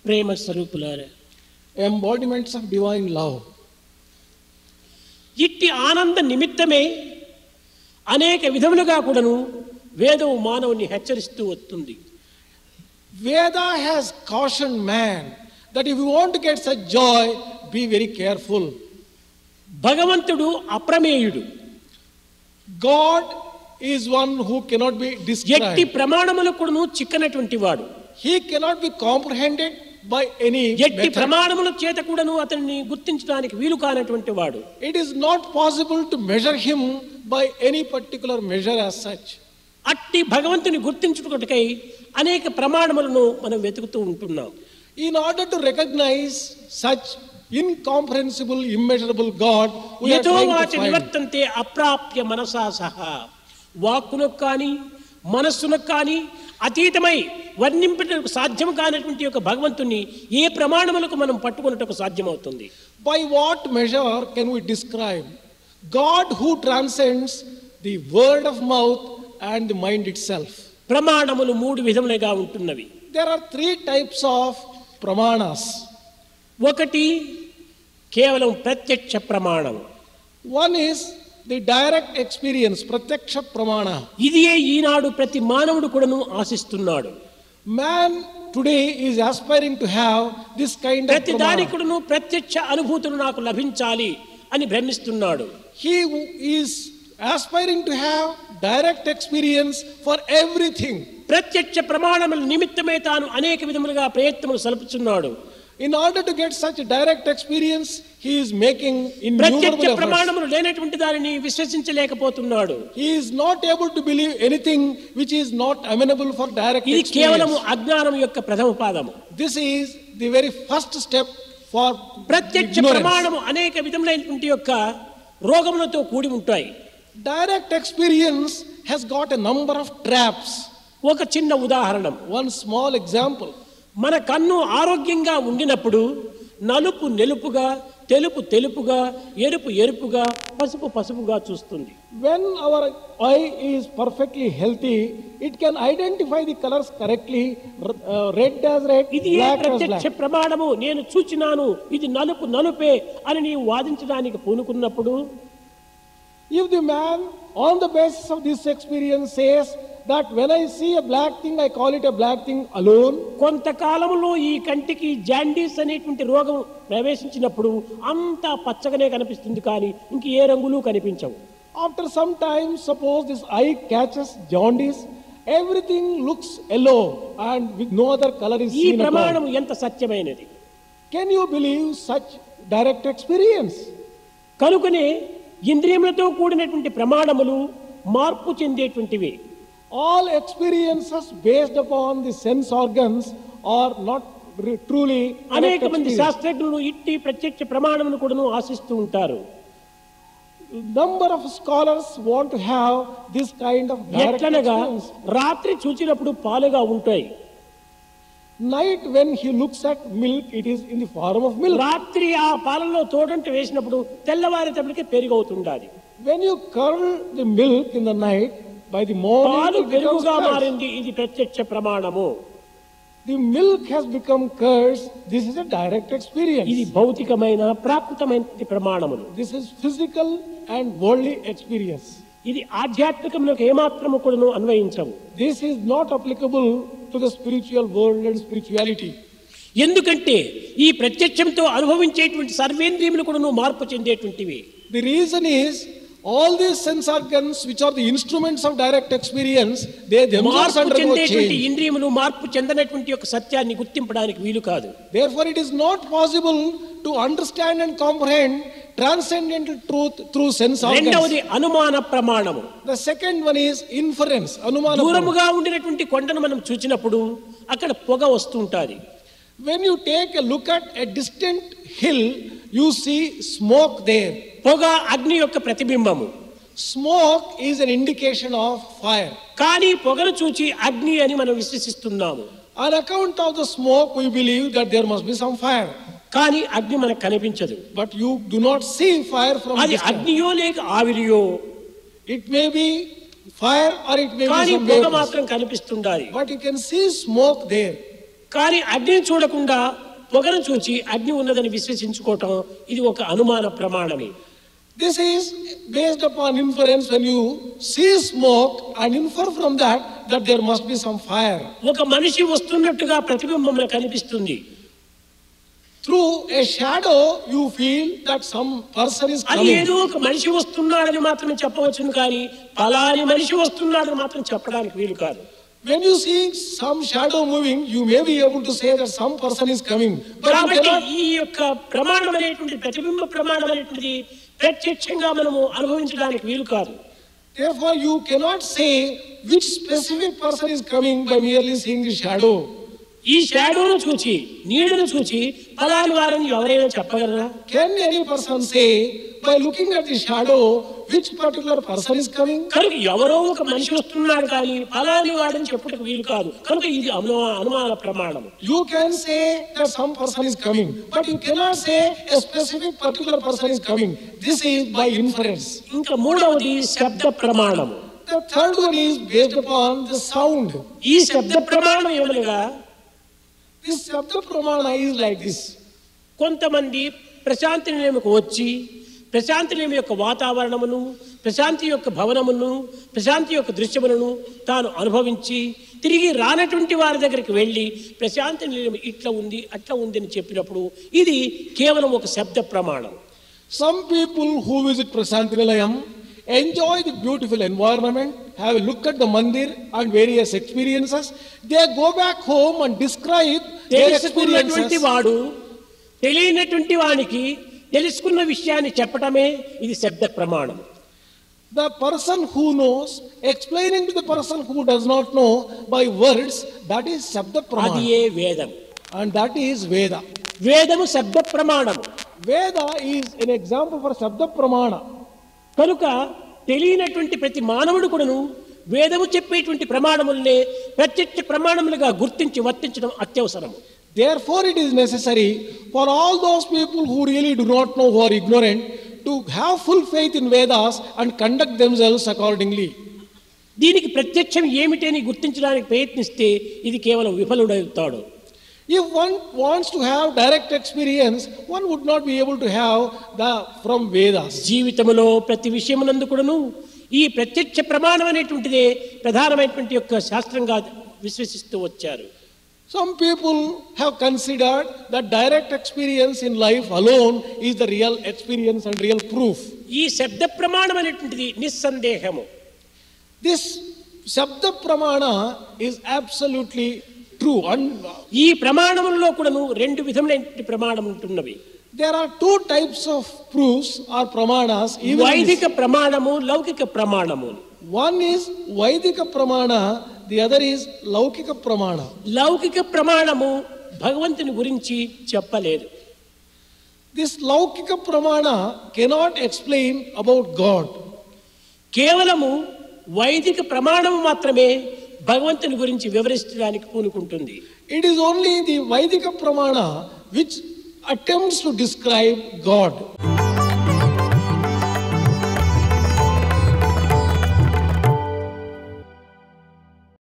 ప్రేమ స్వరూపులారా, embodiments of divine love. ఇట్టి ఆనంద నిమిత్తమే అనేక విధములుగా కూడాను వేదం మానవుని హెచ్చరిస్తూ వస్తుంది. Veda has cautioned man that if you want to get such joy, be very careful. భగవంతుడు అప్రమేయుడు. God is one who cannot be ఎట్టి described. ప్రమాణములకు కూడాను చిక్కనటువంటి వాడు. He cannot be comprehended by any ఎట్టి method. ప్రమాణముల చేత కూడాను అతన్ని గుర్తించడానికి వీలు కానటువంటి వాడు. It is not possible to measure him by any particular measure as such. అట్టి భగవంతుని గుర్తించుటకై అనేక ప్రమాణములను మనం వెతుకుతూ ఉంటున్నాం. In order to recognize such incomprehensible, immeasurable God, we are యతో trying వాచ to find. నివర్తంతే అప్రాప్య మనసా సహా. వాక్కునకు కానీ మనస్సునకు కానీ అతీతమై వర్ణింపటకు సాధ్యం కానటువంటి యొక్క భగవంతుని ఏ ప్రమాణములకు మనం పట్టుకున్నటకు సాధ్యమవుతుంది? By what measure can we describe God who transcends the word of mouth and the mind itself? ప్రమాణములు మూడు విధములుగా ఉంటున్నవి. There are three types of pramanas. ఒకటి కేవలం ప్రత్యక్ష ప్రమాణం. One is the direct experience, pratyaksha pramana. ఇదియే ఈనాడు ప్రతి మానవుడు కూడాను ఆశిస్తున్నాడు. Man today is aspiring to have this kind of ప్రతి pramana. దానికుడును ప్రత్యక్ష అనుభూతులు నాకు లభించాలి అని భ్రమిస్తున్నాడు. He is aspiring to have direct experience for everything. ప్రత్యక్ష ప్రమాణముల నిమిత్తమే తాను అనేక విధములుగా ప్రయత్నములు సలుపుచున్నాడు. In order to get such a direct experience, he is making ప్రత్యక్ష innumerable efforts. ప్రమాణములు లేనటువంటి దానిని విశ్వసించలేకపోతున్నాడు. He is not able to believe anything which is not amenable for direct ఇది కేవలము experience. అజ్ఞానం యొక్క ప్రథమ పాదము. This is the very first step for ప్రత్యక్ష ignorance. ప్రమాణము అనేక విధములైనటువంటి యొక్క రోగములతో కూడి ఉంటాయి. Direct experience has got a number of traps. ఒక చిన్న ఉదాహరణ, One small example. మన కన్ను ఆరోగ్యంగా ఉండినప్పుడు నలుపు నెలుపుగా, తెలుపు తెలుపుగా, ఎరుపు ఎరుపుగా, పసుపు పసుపుగా చూస్తుంది. When our eye is perfectly healthy, it can identify the colors correctly. Red as red, ఇది ఏ black as ప్రత్యక్ష black. ప్రమాణము, నేను చూచినాను ఇది నలుపు నలుపే అని నీవు వాదించడానికి పూనుకున్నప్పుడు, If the man on the basis of this experience says that when I see a black thing, I call it a black thing alone, కొంతకాలంలో ఈ కంటికి జాండీస్ అనేటువంటి రోగం ప్రవేశించినప్పుడు అంతా పచ్చగానే కనిపిస్తుంది, కానీ ఇంక ఏ రంగులు కనిపించవు. after some time, suppose this eye catches jaundice, everything looks yellow and with no other color is ఈ seen at all. ప్రమాణం ఎంత సత్యమైనది! Can you believe such direct experience? కనుకనే ఇంద్రియములతో కూడినటువంటి ప్రమాణములు మార్పు చెందేటువంటివి. All experiences based upon the sense organs are not truly direct అనేక మంది experience. శాస్త్రజ్ఞులు ఇట్టి ప్రత్యక్ష ప్రమాణమును కూడాను ఆశిస్తూ ఉంటారు. Number of scholars want to have this kind of direct ఎట్లనగా experience. రాత్రి చూచినప్పుడు పాలుగా ఉంటాయి, Night when he looks at milk, it is in the form of milk. రాత్రి ఆ పాలలో తోడంట వేసినప్పుడు తెల్లవారేటప్పటికే పెరుగవుతుండాలి. When you curdle the milk in the night, by the morning పాలు it becomes పెరుగుగా curd. మారింది. ఇది ప్రత్యక్ష ప్రమాణము. The milk has become curds. This is a direct experience. ఇది భౌతికమైన ప్రాకృతమైన ప్రమాణములు. This is physical and worldly experience. ఇది ఆధ్యాత్మికములకు ఏమాత్రము కూడాను అన్వయించవు. This is not applicable to the spiritual world and spirituality. ఎందుకంటే ఈ ప్రత్యక్షంతో అనుభవించేటువంటి సర్వేంద్రియములు కూడాను మార్పు చెందేటువంటివి. The reason is all these sense organs which are the instruments of direct experience, they themselves మార్పు undergo చెందేటువంటి change. ఇంద్రియములు మార్పు చెందనటువంటి యొక్క సత్యాన్ని గుర్తింపడానికి వీలు కాదు. Therefore it is not possible to understand and comprehend transcendental truth through sense organs. రెండవది అనుమాన ప్రమాణము. The second one is inference, anumana. దూరముగా ఉండినటువంటి కొండను మనం చూచినప్పుడు అక్కడ పొగ వస్తుంటుంది. When you take a look at a distant hill, you see smoke there. పొగ అగ్ని యొక్క ప్రతిబింబము. Smoke is an indication of fire. కానీ పొగను చూచి అగ్ని అని మనం విశ్వసిస్తున్నాము. On account of the smoke, we believe that there must be some fire. కానీ అగ్ని మనకు కనిపించదు. But you do not see fire from అది distance. అగ్నియో లేక ఆవిరియో, It may be fire or it may be కానీ some పొగ vapors. మాత్రం కనిపిస్తుండాలి. But you can see smoke there. కానీ అగ్నిని చూడకుండా పొగను చూచి అగ్ని ఉన్నదని విశ్వసించుకోవటం ఇది ఒక అనుమాన ప్రమాణమే. This is based upon inference. When you see smoke and infer from that there must be some fire. ఒక మనిషి వస్తున్నట్టుగా ప్రతిబింబంలో కనిపిస్తుంది. Through a shadow you feel that some person is అది coming. ఏదో ఒక మనిషి వస్తున్నాడని మాత్రమే చెప్పవచ్చును, కానీ ఫలాని మనిషి వస్తున్నాడని మాత్రం చెప్పడానికి వీలు కాదు. When you see some shadow moving, you may be able to say that some person is coming. But you కాబట్టి cannot, ఈ యొక్క ప్రమాణం అనేటువంటి ప్రతిబింబ ప్రమాణం అనేటువంటిది ప్రత్యక్షంగా మనము అనుభవించడానికి వీలు కాదు. therefore you cannot say which specific person is coming by merely seeing the shadow. ఈ షాడోను చూచి నీడను చూచి ఫలాని వారిని ఎవరైనా చెప్పగలరా? Can any person say by looking at the shadow which particular person is coming? కనుక ఎవరో ఒక మనిషి వస్తున్నాడు కానీ ఫలాని వాడని చెప్పుటకు వీలు కాదు. కనుక ఇది అనుమాన ప్రమాణం. You can say that some person is coming, but you cannot say a specific particular person is coming. This is by inference. ఇంకా మూడవది శబ్ద ప్రమాణము. The third one is based upon the sound. ఈ శబ్ద ప్రమాణం ఏమనగా, This Shabda Pramana is like this. కొంతమంది ప్రశాంతి నిలయముకు వచ్చి ప్రశాంతి నిలయం యొక్క వాతావరణమును, ప్రశాంతి యొక్క భవనమును, ప్రశాంతి యొక్క దృశ్యములను తాను అనుభవించి తిరిగి రానటువంటి వారి దగ్గరికి వెళ్ళి ప్రశాంతి నిలయం ఇట్లా ఉంది అట్లా ఉంది అని చెప్పినప్పుడు ఇది కేవలం ఒక శబ్ద ప్రమాణం. Some people who visit Prasanthi Nilayam enjoy the beautiful environment, have a look at the mandir and various experiences. They go back home and describe their తెలుసుకున్నటువంటి experiences. వాడు తెలియనటువంటి వానికి తెలుసుకున్న విషయాన్ని చెప్పటమే ఇది శబ్ద ప్రమాణం. The person who knows explaining to the person who does not know by words, that is Shabda అది Pramana, ఏ వేదం. and that is Veda. వేదము శబ్ద ప్రమాణము. Veda is an example for Shabda Pramana. కనుక తెలియనటువంటి ప్రతి మానవుడు కూడాను వేదము చెప్పేటువంటి ప్రమాణములనే ప్రత్యక్ష ప్రమాణములుగా గుర్తించి వర్తించడం అత్యవసరం. Therefore it is necessary for all those people who really do not know, who are ignorant, to have full faith in Vedas and conduct themselves accordingly. దీనికి ప్రత్యక్షం ఏమిటని గుర్తించడానికి ప్రయత్నిస్తే ఇది కేవలం విఫలుడవుతాడు. If one wants to have direct experience, one would not be able to have from Vedas. జీవితంలో ప్రతి విషయమునందు కూడాను ఈ ప్రత్యక్ష ప్రమాణం అనేటువంటిదే ప్రధానమైనటువంటి యొక్క శాస్త్రంగా విశ్వసిస్తూ వచ్చారు. Some people have considered that direct experience in life alone is the real experience and real proof. ఈ శబ్ద ప్రమాణం అనేటువంటిది నిస్సందేహము. This Shabda Pramana is absolutely true. ఈ ప్రమాణములలో కూడాను రెండు విధములైన ప్రమాణం ఉంటున్నవి. There are two types of proofs or pramanas. వైదిక ప్రమాణము, లౌకిక ప్రమాణము. One is Vaidika Pramana, the other is Laukika Pramana. లౌకిక ప్రమాణము భగవంతుని గురించి చెప్పలేదు. This Laukika Pramana cannot explain about God. కేవలము వైదిక ప్రమాణము మాత్రమే భగవంతుని గురించి వివరించడానికి పూనుకుంటుంది. It is only the Vaidika Pramana which attempts to describe God.